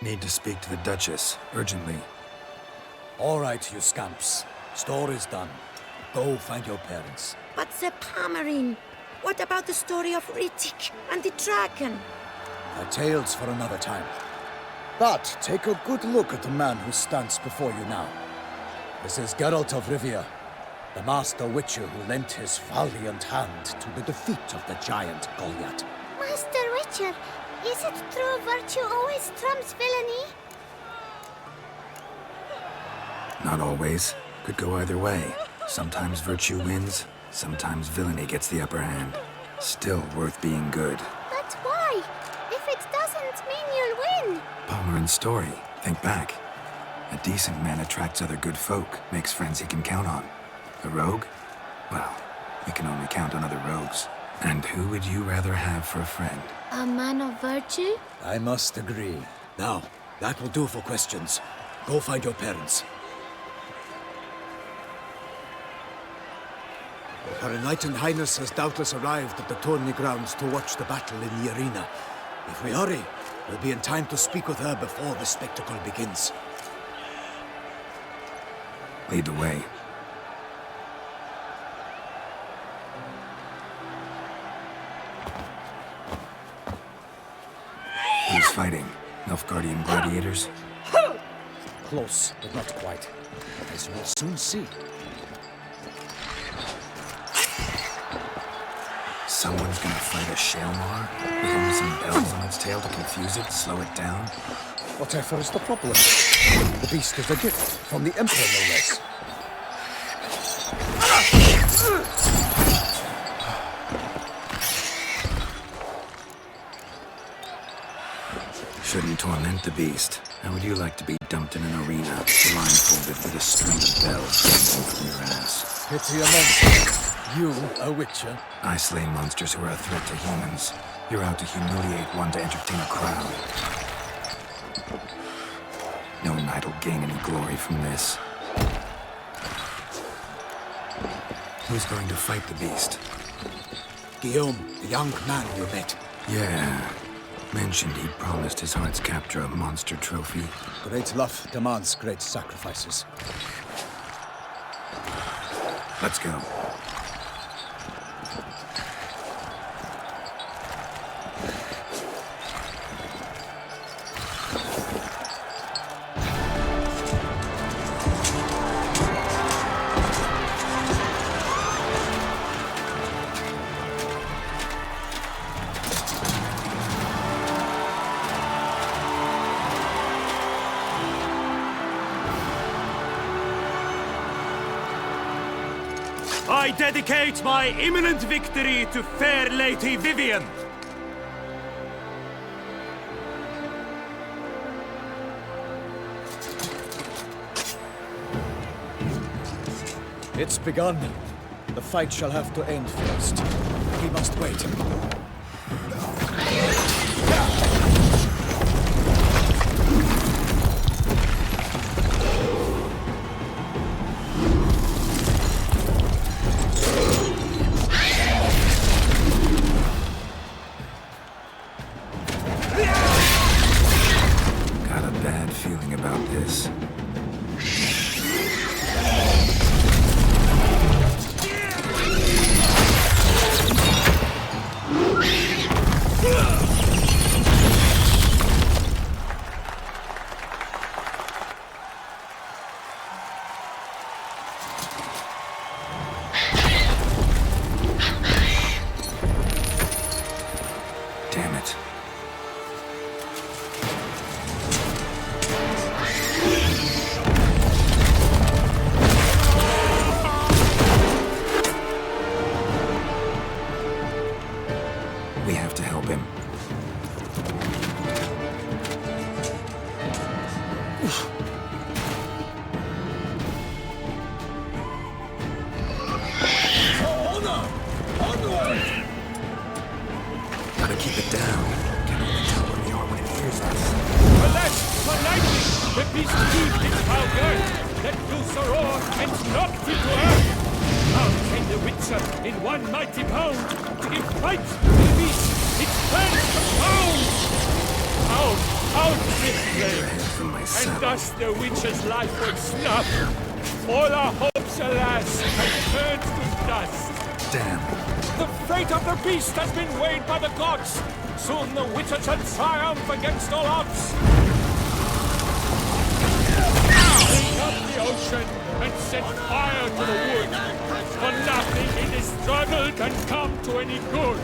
Need to speak to the Duchess, urgently. All right, you scamps. Story's done. Go find your parents. But the Pomerine, what about the story of Riddick and the dragon? A tale's for another time. But take a good look at the man who stands before you now. This is Geralt of Rivia, the master witcher who lent his valiant hand to the defeat of the giant Goliath. Master Witcher, is it true virtue always trumps villainy? Not always. Could go either way. Sometimes virtue wins, sometimes villainy gets the upper hand. Still worth being good. But why? If it doesn't mean you'll win. Pomerin's story. Think back. A decent man attracts other good folk, makes friends he can count on. A rogue? Well, you can only count on other rogues. And who would you rather have for a friend? A man of virtue? I must agree. Now, that will do for questions. Go find your parents. Her Enlightened Highness has doubtless arrived at the tourney grounds to watch the battle in the arena. If we hurry, we'll be in time to speak with her before the spectacle begins. Lead the way. Who's fighting? Nilfgaardian gladiators? Close, but not quite. As you will soon see. Someone's gonna fight a Shalmar? With only some bells on its tail to confuse it, slow it down? Whatever is the problem? The beast is a gift from the Emperor, no less. Shouldn't torment the beast. How would you like to be dumped in an arena, blindfolded with a string of bells hanging from your ass? Pity a monster. You, a witcher? I slay monsters who are a threat to humans. You're out to humiliate one to entertain a crowd. No knight will gain any glory from this. Who's going to fight the beast? Guillaume, the young man you met. Yeah. Mentioned he'd promised his heart's captor a monster trophy. Great love demands great sacrifices. Let's go. I dedicate my imminent victory to fair Lady Vivienne. It's begun. The fight shall have to end first. He must wait. Got a bad feeling about this. Damn it. We have to help him. Gotta keep it down. Can only tell where we are when it hears us. Alas, for lightning! The beast heaved its foul girth, let loose a roar, and knocked it to earth! Out came the Witcher in one mighty bound, to give fight to the beast, its fangs to pound! Out out this flame, From my and saddle. thus the witch's life was snuffed. All our hopes, alas, have turned to dust. Damn. The fate of the beast has been weighed by the gods. Soon the witcher shall triumph against all odds. Bring up the ocean and set fire to the wood. For nothing in this struggle can come to any good.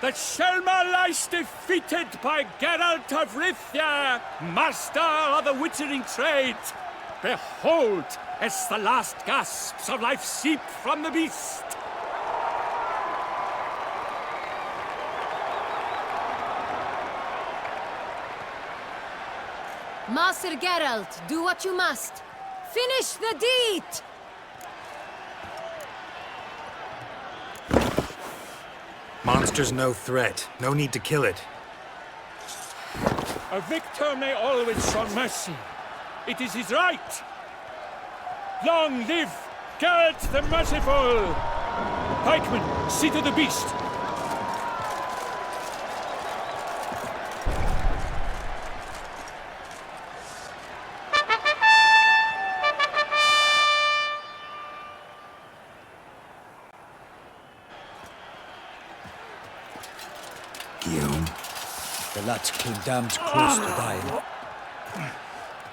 The Shelma lies defeated by Geralt of Rivia, master of the witchering trade. Behold, as the last gasps of life seep from the beast. Master Geralt, do what you must. Finish the deed! Monster's no threat. No need to kill it. A victor may always show mercy. It is his right. Long live Geralt the Merciful! Pikemen, see to the beast. Guillaume. The lad came damned close to dying.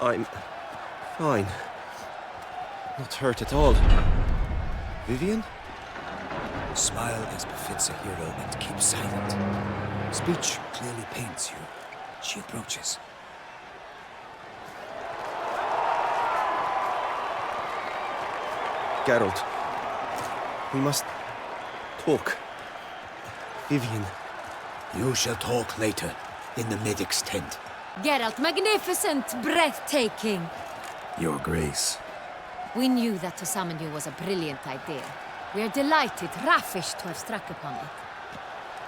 I'm fine. Not hurt at all. Vivian? Smile as befits a hero and keep silent. Speech clearly pains you. She approaches. Geralt. We must talk. Vivian. You shall talk later, in the medic's tent. Geralt, magnificent, breathtaking. Your Grace. We knew that to summon you was a brilliant idea. We are delighted, ravished to have struck upon it.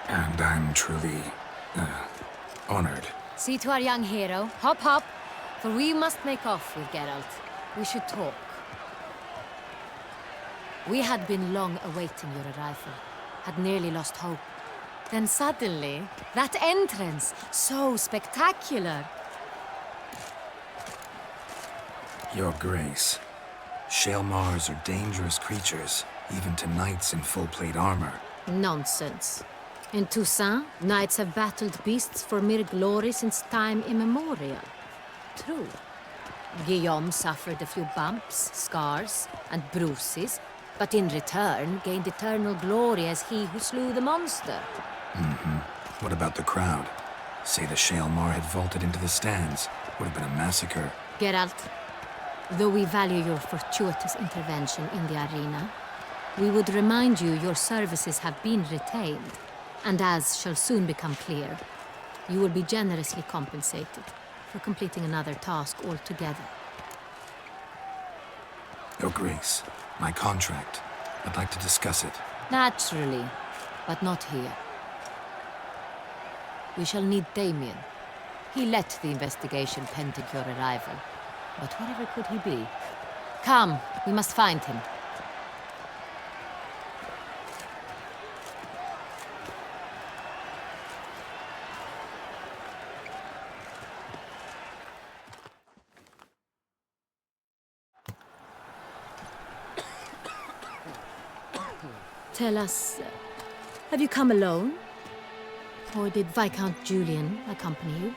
And I'm truly, honored. See to our young hero. Hop, hop. For we must make off with Geralt. We should talk. We had been long awaiting your arrival. Had nearly lost hope. Then suddenly, that entrance, so spectacular. Your Grace. Shaelmars are dangerous creatures, even to knights in full-plate armor. Nonsense. In Toussaint, knights have battled beasts for mere glory since time immemorial. True. Guillaume suffered a few bumps, scars, and bruises, but in return gained eternal glory as he who slew the monster. What about the crowd? Say the Shaelmar had vaulted into the stands. Would have been a massacre. Geralt, though we value your fortuitous intervention in the arena, we would remind you your services have been retained, and as shall soon become clear, you will be generously compensated for completing another task altogether. Your Grace, my contract. I'd like to discuss it. Naturally, but not here. We shall need Damien. He led the investigation pending your arrival. But whatever could he be? Come, we must find him. Tell us, have you come alone? Or did Viscount Julian accompany you?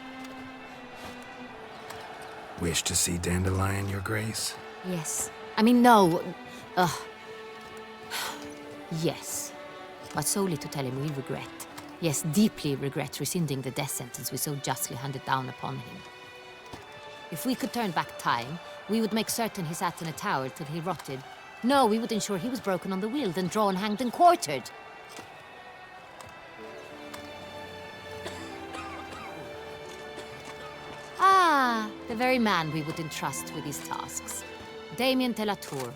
Wish to see Dandelion, Your Grace? Yes. I mean, no. Yes. But solely to tell him we regret. Yes, deeply regret rescinding the death sentence we so justly handed down upon him. If we could turn back time, we would make certain he sat in a tower till he rotted. No, we would ensure he was broken on the wheel, then drawn, hanged, and quartered. Ah, the very man we would entrust with these tasks. Damien de la Tour,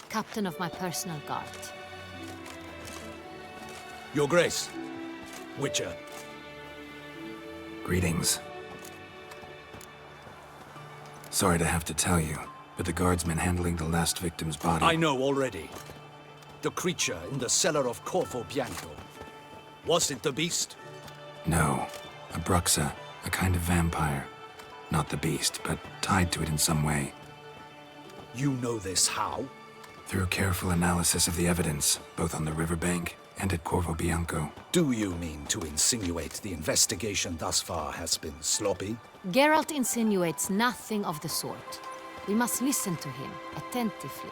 captain of my personal guard. Your Grace. Witcher. Greetings. Sorry to have to tell you, but the guardsman handling the last victim's body... I know already. The creature in the cellar of Corvo Bianco. Was it the beast? No. A Bruxa, a kind of vampire. Not the beast, but tied to it in some way. You know this how? Through careful analysis of the evidence, both on the riverbank and at Corvo Bianco. Do you mean to insinuate the investigation thus far has been sloppy? Geralt insinuates nothing of the sort. We must listen to him attentively.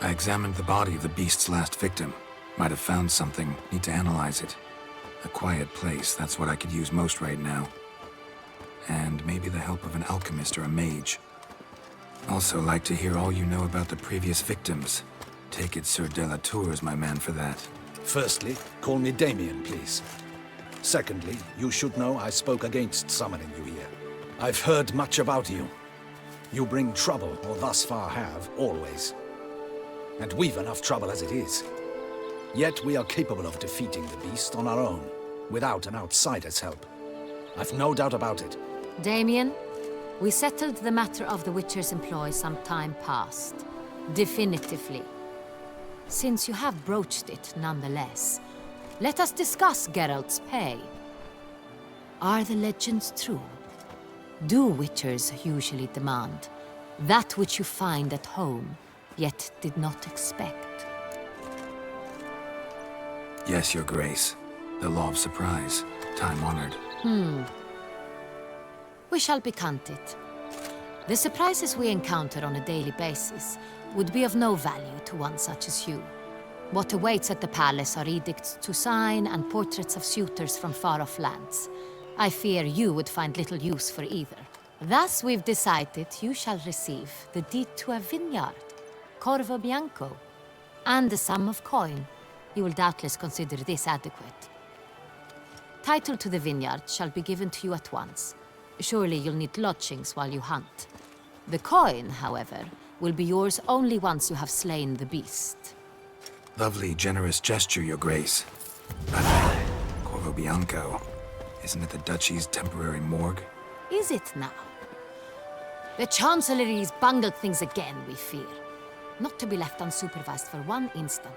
I examined the body of the beast's last victim. Might have found something, need to analyze it. A quiet place, that's what I could use most right now. And maybe the help of an alchemist or a mage. Also like to hear all you know about the previous victims. Take it Sir de la Tour is my man for that. Firstly, call me Damien, please. Secondly, you should know I spoke against summoning you here. I've heard much about you. You bring trouble, or thus far have, always. And we've enough trouble as it is. Yet we are capable of defeating the beast on our own, without an outsider's help. I've no doubt about it. Damien, we settled the matter of the Witcher's employ some time past. Definitively. Since you have broached it nonetheless, let us discuss Geralt's pay. Are the legends true? Do Witchers usually demand that which you find at home, yet did not expect? Yes, Your Grace. The law of surprise. Time-honored. We shall be candid. The surprises we encounter on a daily basis would be of no value to one such as you. What awaits at the palace are edicts to sign and portraits of suitors from far-off lands. I fear you would find little use for either. Thus, we've decided you shall receive the deed to a vineyard, Corvo Bianco, and the sum of coin. You will doubtless consider this adequate. Title to the vineyard shall be given to you at once. Surely you'll need lodgings while you hunt. The coin, however, will be yours only once you have slain the beast. Lovely, generous gesture, Your Grace. But Corvo Bianco, isn't it the Duchy's temporary morgue? Is it now? The Chancellery's bungled things again, we fear. Not to be left unsupervised for one instant.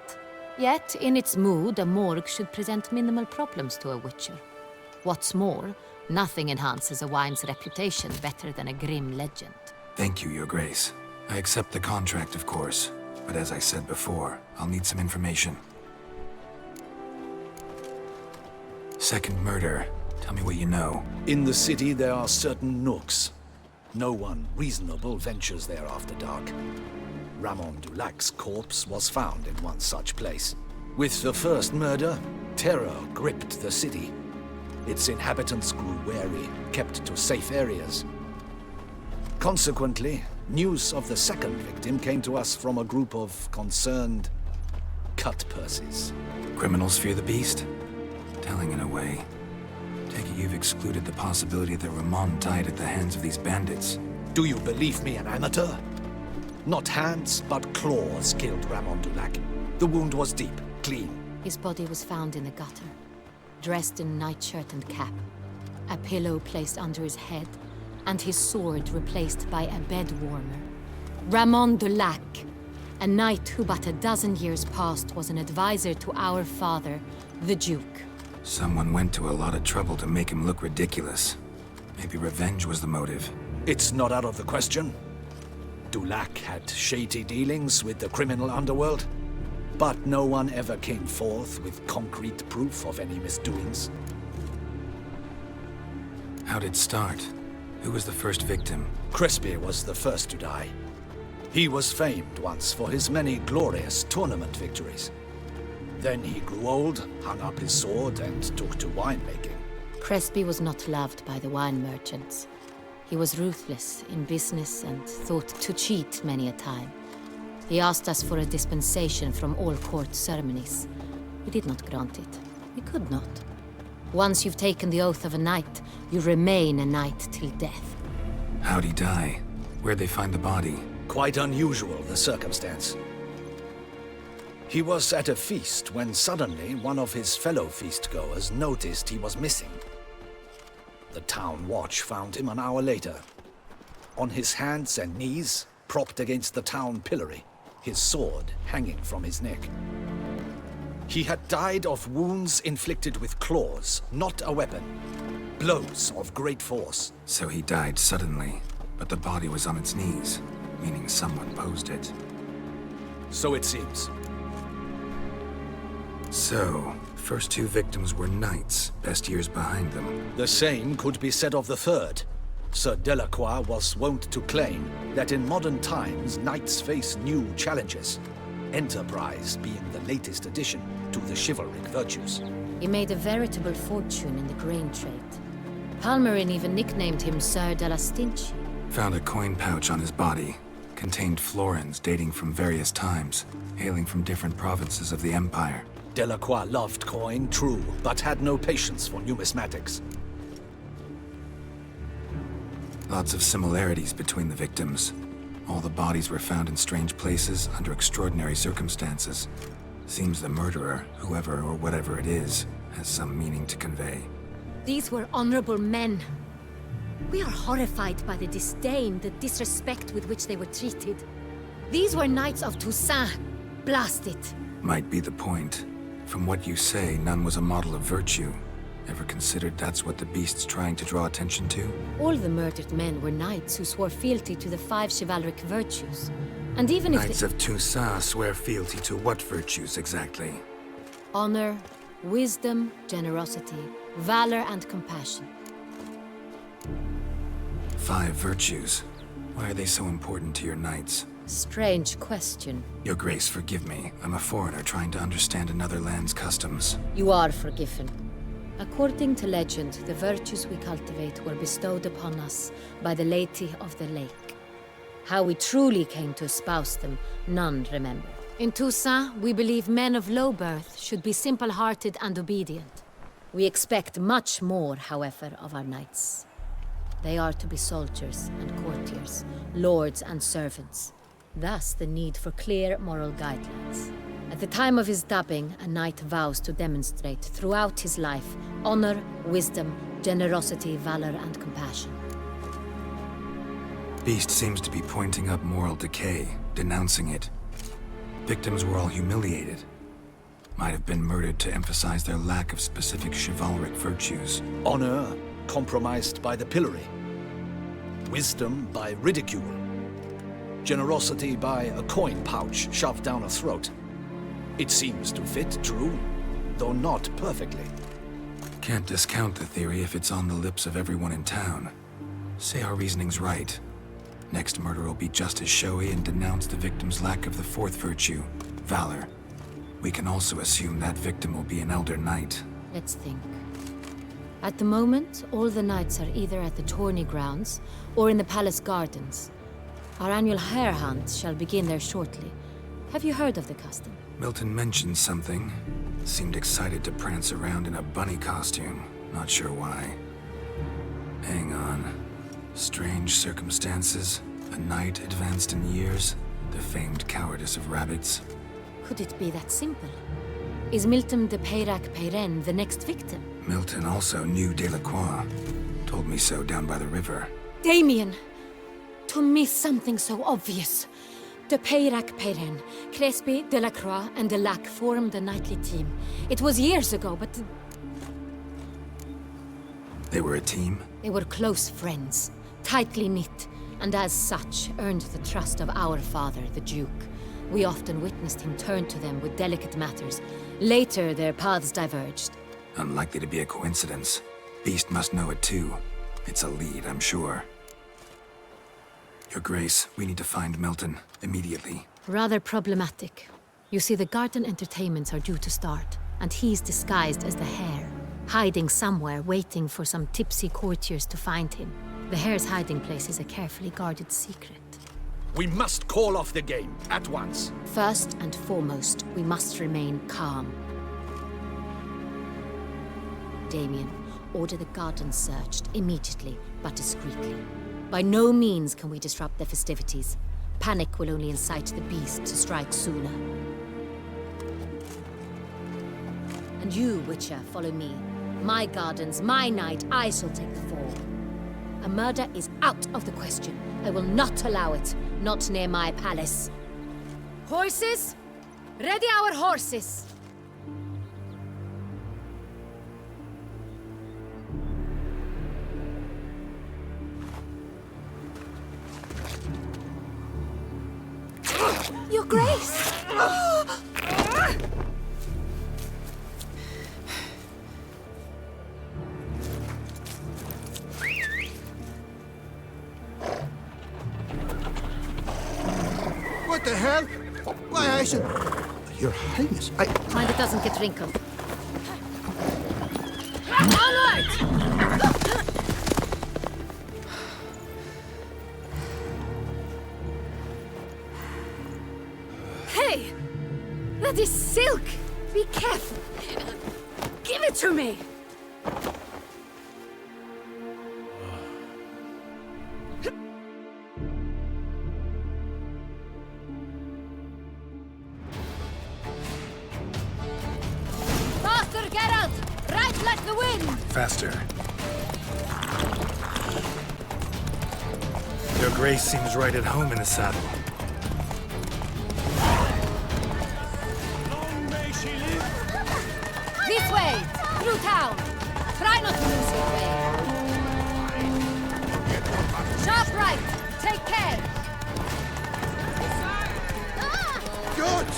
Yet, in its mood, a morgue should present minimal problems to a Witcher. What's more, nothing enhances a wine's reputation better than a grim legend. Thank you, Your Grace. I accept the contract, of course. But as I said before, I'll need some information. Second murder. Tell me what you know. In the city, there are certain nooks. No one reasonable ventures there after dark. Ramon Dulac's corpse was found in one such place. With the first murder, terror gripped the city. Its inhabitants grew wary, kept to safe areas. Consequently, news of the second victim came to us from a group of concerned cut-purses. Criminals fear the beast? Telling in a way. Take it you've excluded the possibility that Ramon died at the hands of these bandits. Do you believe me, an amateur? Not hands, but claws killed Ramon Dulac. The wound was deep, clean. His body was found in a gutter, dressed in nightshirt and cap, a pillow placed under his head, and his sword replaced by a bed warmer. Ramon Dulac, a knight who but a dozen years past was an advisor to our father, the Duke. Someone went to a lot of trouble to make him look ridiculous. Maybe revenge was the motive. It's not out of the question. Dulac had shady dealings with the criminal underworld, but no one ever came forth with concrete proof of any misdoings. How'd it start? Who was the first victim? Crespi was the first to die. He was famed once for his many glorious tournament victories. Then he grew old, hung up his sword, and took to winemaking. Crespi was not loved by the wine merchants. He was ruthless in business and thought to cheat many a time. He asked us for a dispensation from all court ceremonies. We did not grant it. We could not. Once you've taken the oath of a knight, you remain a knight till death. How'd he die? Where'd they find the body? Quite unusual, the circumstance. He was at a feast when suddenly one of his fellow feastgoers noticed he was missing. The town watch found him an hour later, on his hands and knees, propped against the town pillory, his sword hanging from his neck. He had died of wounds inflicted with claws, not a weapon. Blows of great force. So he died suddenly, but the body was on its knees, meaning someone posed it. So it seems. So, first two victims were knights, best years behind them. The same could be said of the third. Sir Delacroix was wont to claim that in modern times knights face new challenges, enterprise being the latest addition to the chivalric virtues. He made a veritable fortune in the grain trade. Palmerin even nicknamed him Sir de la Stinchi. Found a coin pouch on his body. Contained florins dating from various times, hailing from different provinces of the Empire. Delacroix loved coin, true, but had no patience for numismatics. Lots of similarities between the victims. All the bodies were found in strange places under extraordinary circumstances. Seems the murderer, whoever or whatever it is, has some meaning to convey. These were honorable men. We are horrified by the disdain, the disrespect with which they were treated. These were knights of Toussaint. Blast it. Might be the point. From what you say, none was a model of virtue. Ever considered that's what the beast's trying to draw attention to? All the murdered men were knights who swore fealty to the 5 chivalric virtues. And even if Knights of Toussaint swear fealty to what virtues exactly? honor, wisdom, generosity, valor, and compassion. 5 virtues. Why are they so important to your knights? Strange question. Your Grace, forgive me. I'm a foreigner trying to understand another land's customs. You are forgiven. According to legend, the virtues we cultivate were bestowed upon us by the Lady of the Lake. How we truly came to espouse them, none remember. In Toussaint, we believe men of low birth should be simple-hearted and obedient. We expect much more, however, of our knights. They are to be soldiers and courtiers, lords and servants. Thus, the need for clear moral guidelines. At the time of his dubbing, a knight vows to demonstrate throughout his life honor, wisdom, generosity, valor, and compassion. Beast seems to be pointing up moral decay, denouncing it. Victims were all humiliated. Might have been murdered to emphasize their lack of specific chivalric virtues. Honor compromised by the pillory. Wisdom by ridicule. Generosity by a coin pouch shoved down a throat. It seems to fit, true, though not perfectly. Can't discount the theory if it's on the lips of everyone in town. Say our reasoning's right. Next murder will be just as showy and denounce the victim's lack of the 4th virtue, valor. We can also assume that victim will be an elder knight. Let's think. At the moment, all the knights are either at the tourney grounds or in the palace gardens. Our annual hare hunt shall begin there shortly. Have you heard of the custom? Milton mentioned something. Seemed excited to prance around in a bunny costume. Not sure why. Hang on. Strange circumstances. A knight advanced in years. The famed cowardice of rabbits. Could it be that simple? Is Milton de Peyrac-Peyren the next victim? Milton also knew Delacroix. Told me so down by the river. Damien! To miss something so obvious. De Peyrac-Peyren, Crespi, Delacroix, and Delac formed a knightly team. It was years ago, but They were a team? they were close friends, tightly knit. and as such earned the trust of our father, the Duke. We often witnessed him turn to them with delicate matters. Later, their paths diverged. Unlikely to be a coincidence. Beast must know it too. It's a lead, I'm sure. Your Grace, we need to find Milton, immediately. Rather problematic. You see, the garden entertainments are due to start, and he's disguised as the Hare, hiding somewhere, waiting for some tipsy courtiers to find him. The Hare's hiding place is a carefully guarded secret. We must call off the game, at once. First and foremost, we must remain calm. Damien, order the garden searched immediately, but discreetly. By no means can we disrupt the festivities. Panic will only incite the beast to strike sooner. And you, Witcher, follow me. My gardens, my night, I shall take the fall. A murder is out of the question. I will not allow it. Not near my palace. Horses? Ready our horses! Your Grace! What the hell? Why, I should... Your Highness, Mind it doesn't get wrinkled. Onward! Hey! That is silk! Be careful! Give it to me! Faster, Geralt! Right like the wind! Faster. Your Grace seems right at home in the saddle. This way! Through town! Try not to lose your way! Sharp right! Take care! Good!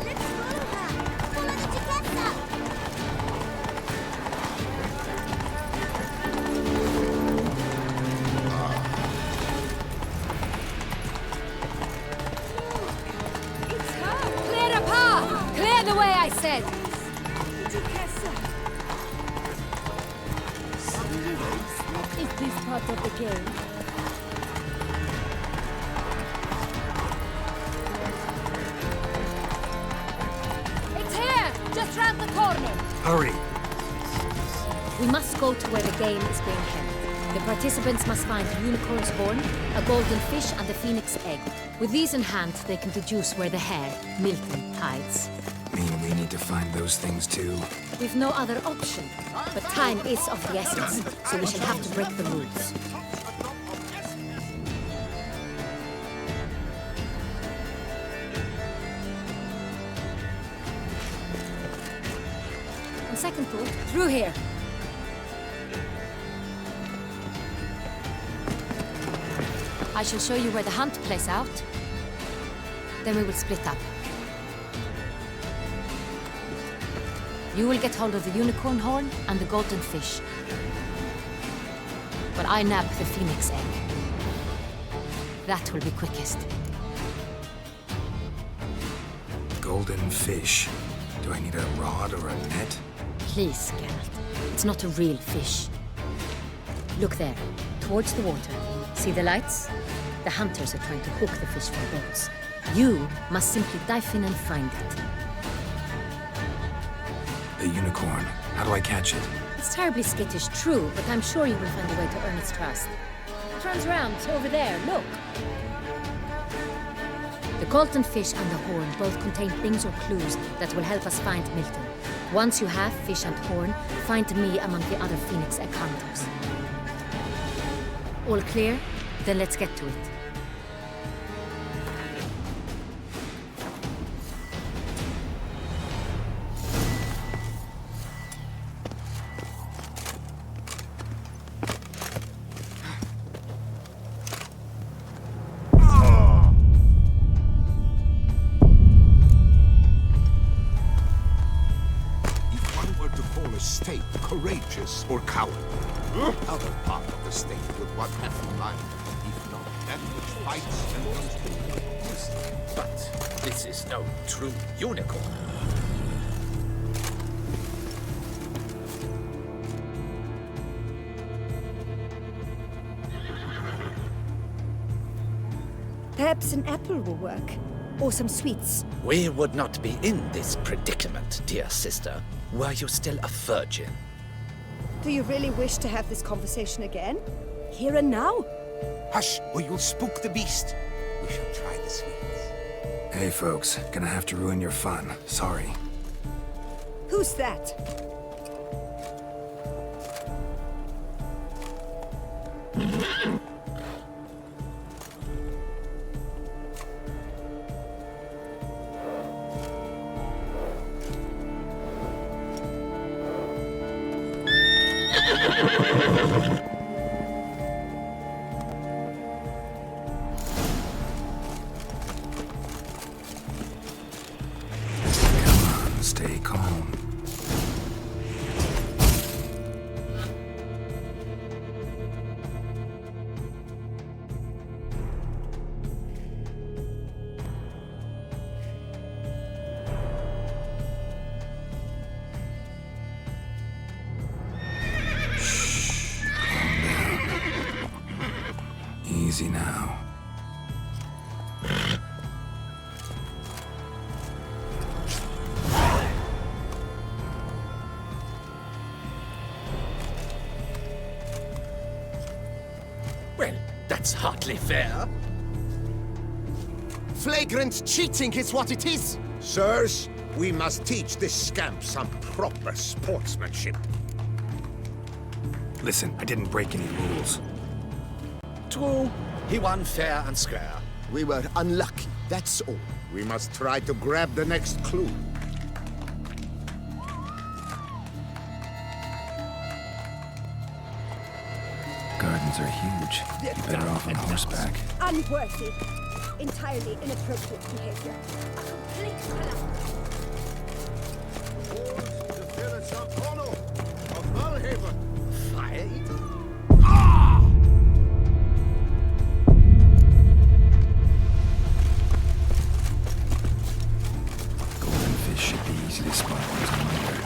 Let's follow her. Follow the Chiquetta. Clear a path! Clear the way, I said! Is this part of the game? It's here! Just round the corner! Hurry! We must go to where the game is being held. The participants must find a unicorn's horn, a golden fish, and a phoenix egg. With these in hand, they can deduce where the Hare, Milton, hides. Mean we need to find those things too? We've no other option. But time is of the essence, so we shall have to break the rules. On second thought, through here. I shall show you where the hunt plays out. Then we will split up. You will get hold of the unicorn horn and the golden fish. But I nab the phoenix egg. That will be quickest. Golden fish. Do I need a rod or a net? Please, Geralt. It's not a real fish. Look there, towards the water. See the lights? The hunters are trying to hook the fish from boats. You must simply dive in and find it. The unicorn. How do I catch it? It's terribly skittish, true, but I'm sure you will find a way to earn its trust. It runs round, over there, look. The golden fish and the horn both contain things or clues that will help us find Milton. Once you have fish and horn, find me among the other Phoenix Egg hunters. All clear? Then let's get to it. or coward. Other part of the state would want half in mind, if not that which fights and runs to war. But this is no true unicorn. Perhaps an apple will work. Or some sweets. We would not be in this predicament, dear sister, were you still a virgin. Do you really wish to have this conversation again? Here and now? Hush, or you'll spook the beast. We shall try the sweets. Hey, folks. Gonna have to ruin your fun. Sorry. Who's that? Stay calm. Shh. Calm down. Easy now. Well, that's hardly fair. Flagrant cheating is what it is! Sirs, we must teach this scamp some proper sportsmanship. Listen, I didn't break any rules. True, he won fair and square. We were unlucky, that's all. We must try to grab the next clue. Gardens are huge. Better off on horseback. Unworthy. Entirely inappropriate behavior. A complete calamity. The village of Bono, of Malhaven. Fire-eater? Golden fish should be easy to spot once I'm under.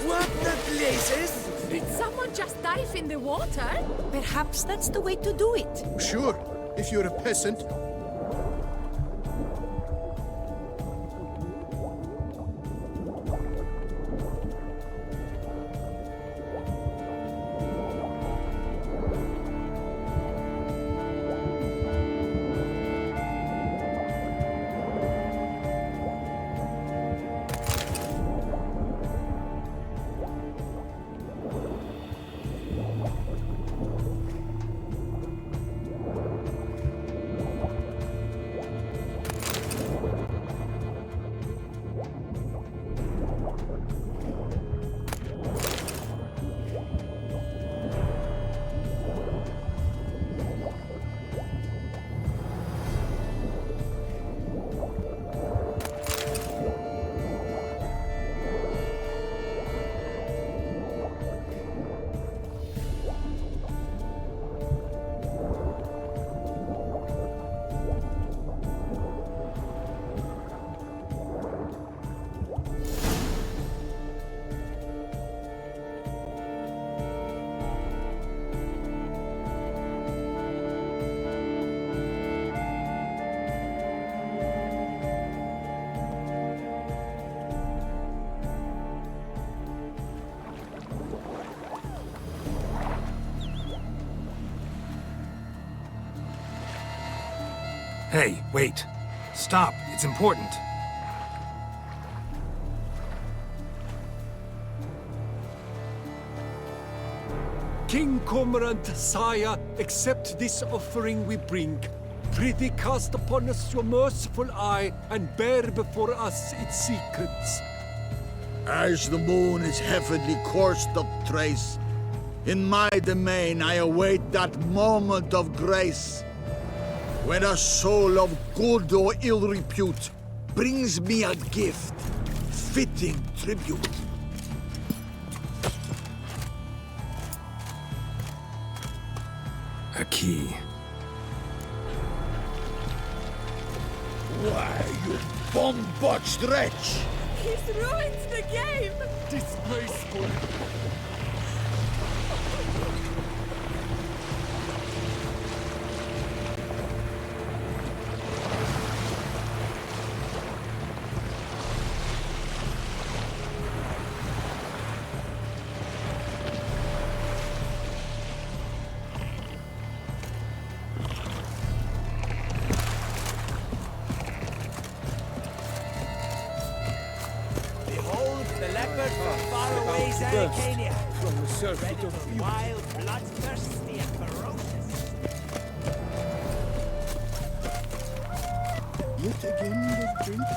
What the blazes? Did someone just dive in the water? Perhaps that's the way to do it. Sure, if you're a peasant. Hey, wait. Stop. It's important. King Cormorant, sire, accept this offering we bring. Prithee cast upon us your merciful eye, and bear before us its secrets. As the moon is heavenly coursed up trace, In my domain, I await that moment of grace, when a soul of good or ill repute brings me a gift, fitting tribute. A key. Why, you bomb-botched wretch! He's ruined the game! Disgraceful! Behold the leopard from faraway Zaricania, red and wild, bloodthirsty and ferocious. Yet again they'll drink,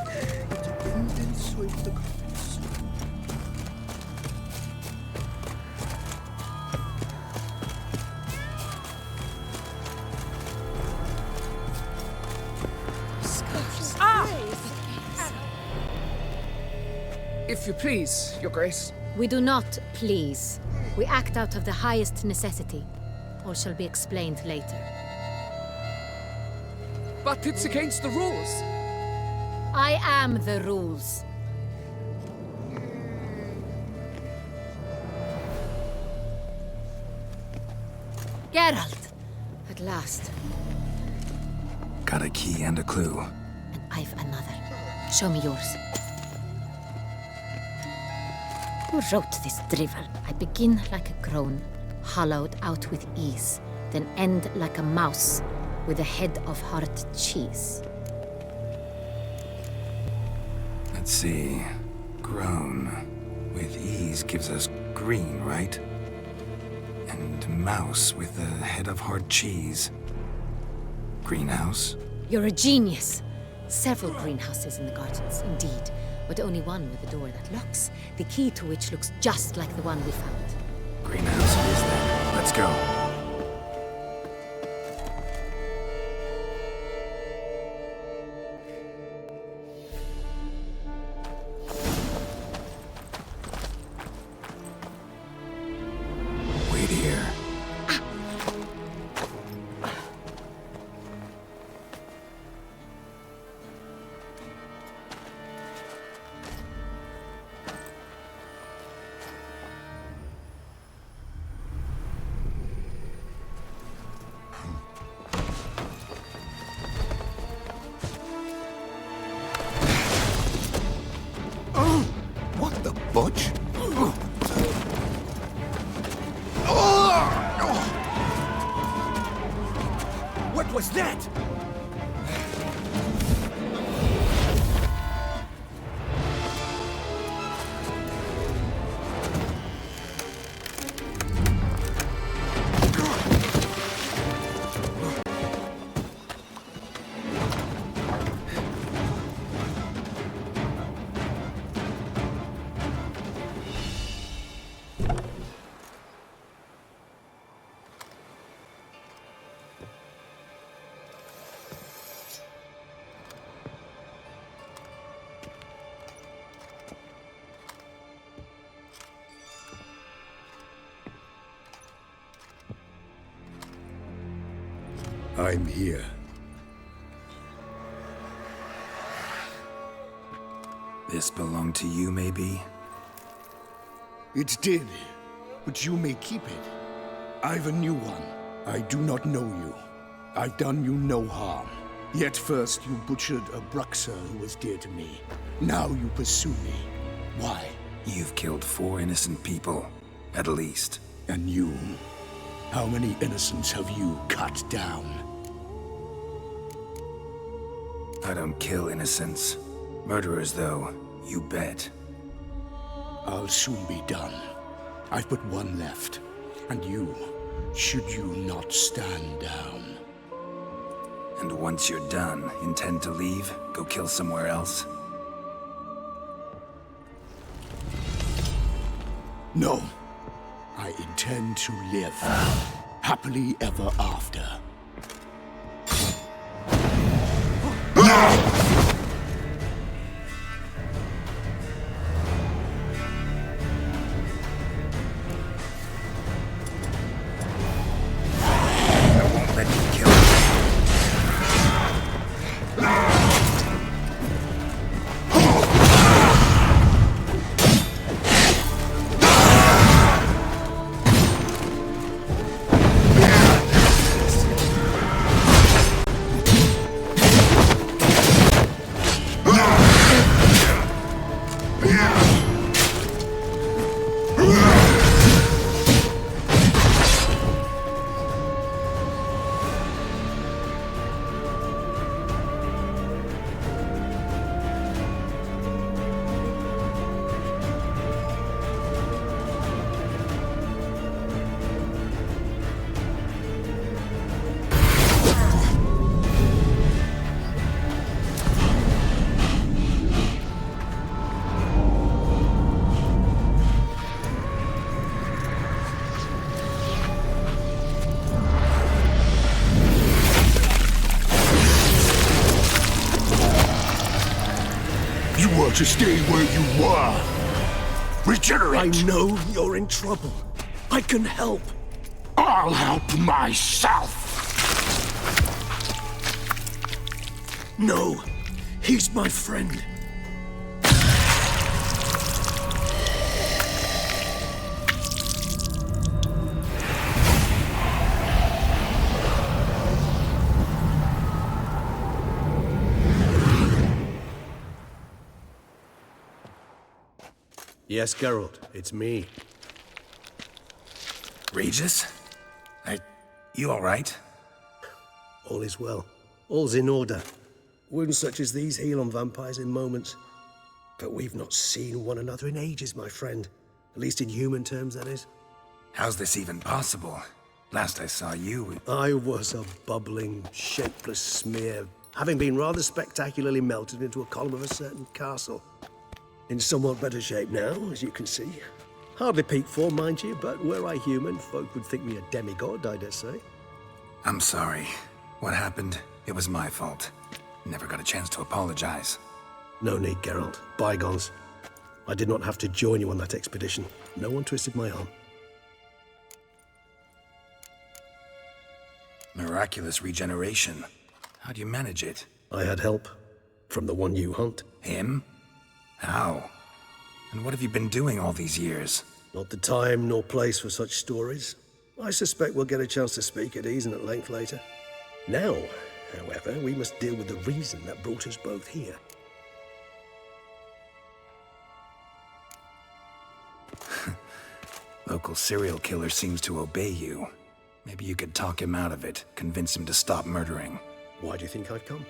yet again they'll sweep the carpets. If you please, Your Grace. We do not please. We act out of the highest necessity. All shall be explained later. But it's against the rules. I am the rules. Geralt! At last. Got a key and a clue. And I've another. Show me yours. Who wrote this drivel? I begin like a groan, hollowed out with ease, then end like a mouse with a head of hard cheese. Let's see. Grown. With ease gives us green, right? And mouse with the head of hard cheese. Greenhouse? You're a genius. Several greenhouses in the gardens, indeed, but only one with a door that locks, the key to which looks just like the one we found. Greenhouse it is then. Let's go. Wait here. What the butch? What was that? I'm here. This belonged to you, maybe? It did, but you may keep it. I've a new one. I do not know you. I've done you no harm. Yet first you butchered a Bruxer who was dear to me. Now you pursue me. Why? You've killed 4 innocent people, at least. And you? How many innocents have you cut down? I don't kill innocents. Murderers, though, you bet. I'll soon be done. I've but one left. And you, should you not stand down. And once you're done, intend to leave? Go kill somewhere else? No. I intend to live happily ever after. To stay where you were. Regenerate! I know you're in trouble. I can help. I'll help myself! No, he's my friend. Yes, Geralt, it's me. Regis? You all right? All is well. All's in order. Wounds such as these heal on vampires in moments. But we've not seen one another in ages, my friend. At least in human terms, that is. How's this even possible? Last I saw you... I was a bubbling, shapeless smear, having been rather spectacularly melted into a column of a certain castle. In somewhat better shape now, as you can see. Hardly peak form, mind you, but were I human, folk would think me a demigod, I dare say. I'm sorry. What happened, it was my fault. Never got a chance to apologize. No need, Geralt. Bygones. I did not have to join you on that expedition. No one twisted my arm. Miraculous regeneration. How do you manage it? I had help. From the one you hunt. Him? How? And what have you been doing all these years? Not the time nor place for such stories. I suspect we'll get a chance to speak at ease and at length later. Now, however, we must deal with the reason that brought us both here. Local serial killer seems to obey you. Maybe you could talk him out of it, convince him to stop murdering. Why do you think I've come?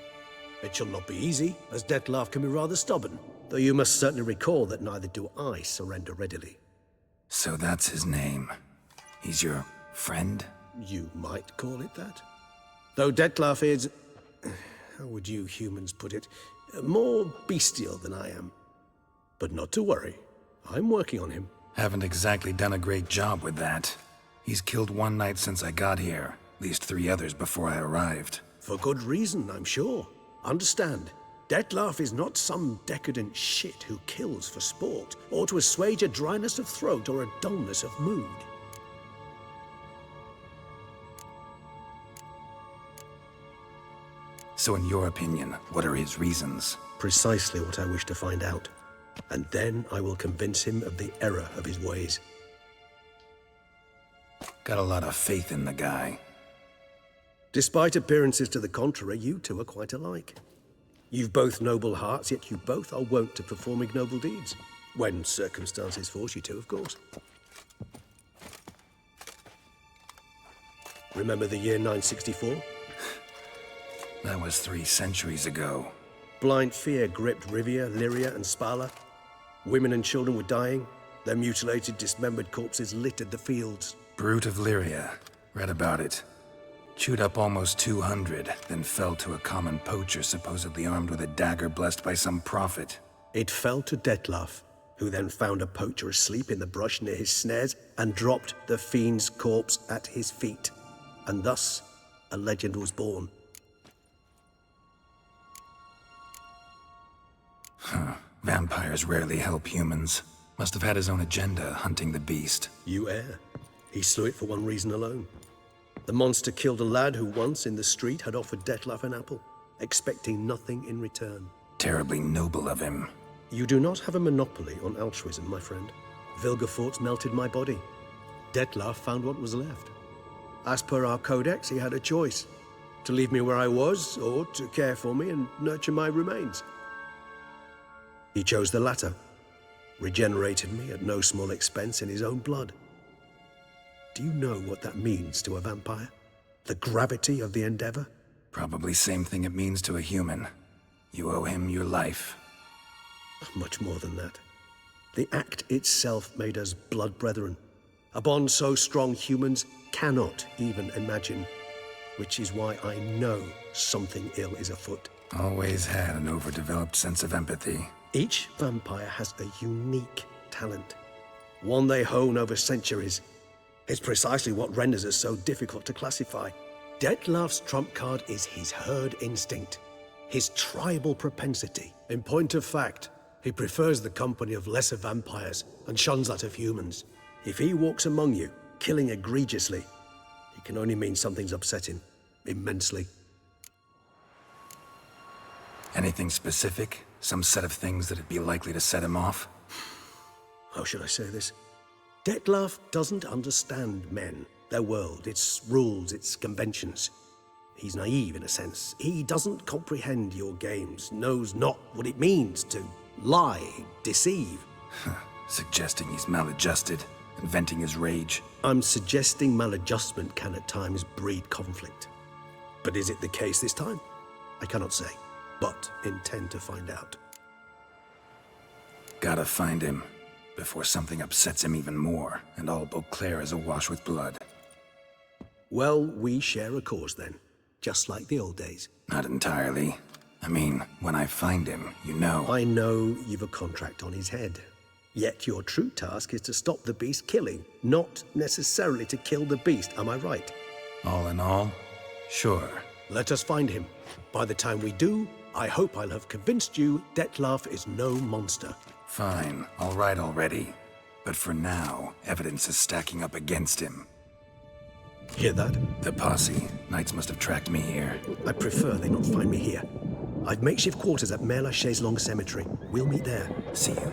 It shall not be easy, as Dettlaff can be rather stubborn. Though you must certainly recall that neither do I surrender readily. So that's his name. He's your friend? You might call it that. Though Dettlaff is... how would you humans put it? More bestial than I am. But not to worry. I'm working on him. Haven't exactly done a great job with that. He's killed one knight since I got here. At least 3 others before I arrived. For good reason, I'm sure. Understand. Dettlaff is not some decadent shit who kills for sport, or to assuage a dryness of throat or a dullness of mood. So in your opinion, what are his reasons? Precisely what I wish to find out. And then I will convince him of the error of his ways. Got a lot of faith in the guy. Despite appearances to the contrary, you two are quite alike. You've both noble hearts, yet you both are wont to perform ignoble deeds. When circumstances force you to, of course. Remember the year 964? That was 3 centuries ago. Blind fear gripped Rivia, Lyria, and Spala. Women and children were dying. Their mutilated, dismembered corpses littered the fields. Brute of Lyria. Read about it. Chewed up almost 200, then fell to a common poacher supposedly armed with a dagger blessed by some prophet. It fell to Dettlaff. who then found a poacher asleep in the brush near his snares and dropped the fiend's corpse at his feet. And thus, a legend was born. Vampires rarely help humans. Must have had his own agenda hunting the beast. You err. He slew it for one reason alone. The monster killed a lad who once in the street had offered Dettlaff an apple, expecting nothing in return. Terribly noble of him. You do not have a monopoly on altruism, my friend. Vilgefortz melted my body. Dettlaff found what was left. As per our codex, he had a choice: to leave me where I was, or to care for me and nurture my remains. He chose the latter, regenerated me at no small expense in his own blood. Do you know what that means to a vampire? The gravity of the endeavor? Probably same thing it means to a human. You owe him your life. Much more than that. The act itself made us blood brethren. A bond so strong humans cannot even imagine. Which is why I know something ill is afoot. Always had an overdeveloped sense of empathy. Each vampire has a unique talent, one they hone over centuries. It's precisely what renders us so difficult to classify. Dettlaff's trump card is his herd instinct, his tribal propensity. In point of fact, he prefers the company of lesser vampires and shuns that of humans. If he walks among you, killing egregiously, it can only mean something's upsetting, immensely. Anything specific? Some set of things that'd be likely to set him off? How should I say this? Dettlaff doesn't understand men, their world, its rules, its conventions. He's naive in a sense. He doesn't comprehend your games, knows not what it means to lie, deceive. Suggesting he's maladjusted and venting his rage. I'm suggesting maladjustment can at times breed conflict. But is it the case this time? I cannot say, but intend to find out. Gotta find him before something upsets him even more and all Beauclair is awash with blood. Well, we share a cause then, just like the old days. Not entirely. I mean, when I find him, you know. I know you've a contract on his head. Yet your true task is to stop the beast killing, not necessarily to kill the beast, am I right? All in all, sure. Let us find him. By the time we do, I hope I'll have convinced you Dettlaff is no monster. Fine, all right already. But for now, evidence is stacking up against him. Hear that? The posse. Knights must have tracked me here. I prefer they not find me here. I've makeshift quarters at Mère Lachaise Long Cemetery. We'll meet there. See you.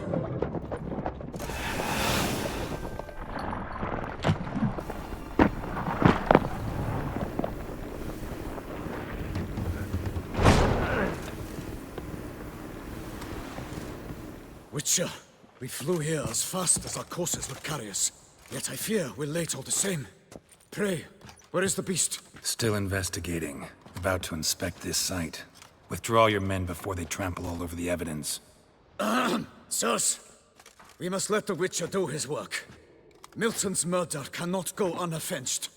Witcher, we flew here as fast as our courses would carry us. Yet I fear we're late all the same. Pray, where is the beast? Still investigating. About to inspect this site. Withdraw your men before they trample all over the evidence. Sirs, we must let the Witcher do his work. Milton's murder cannot go unavenged.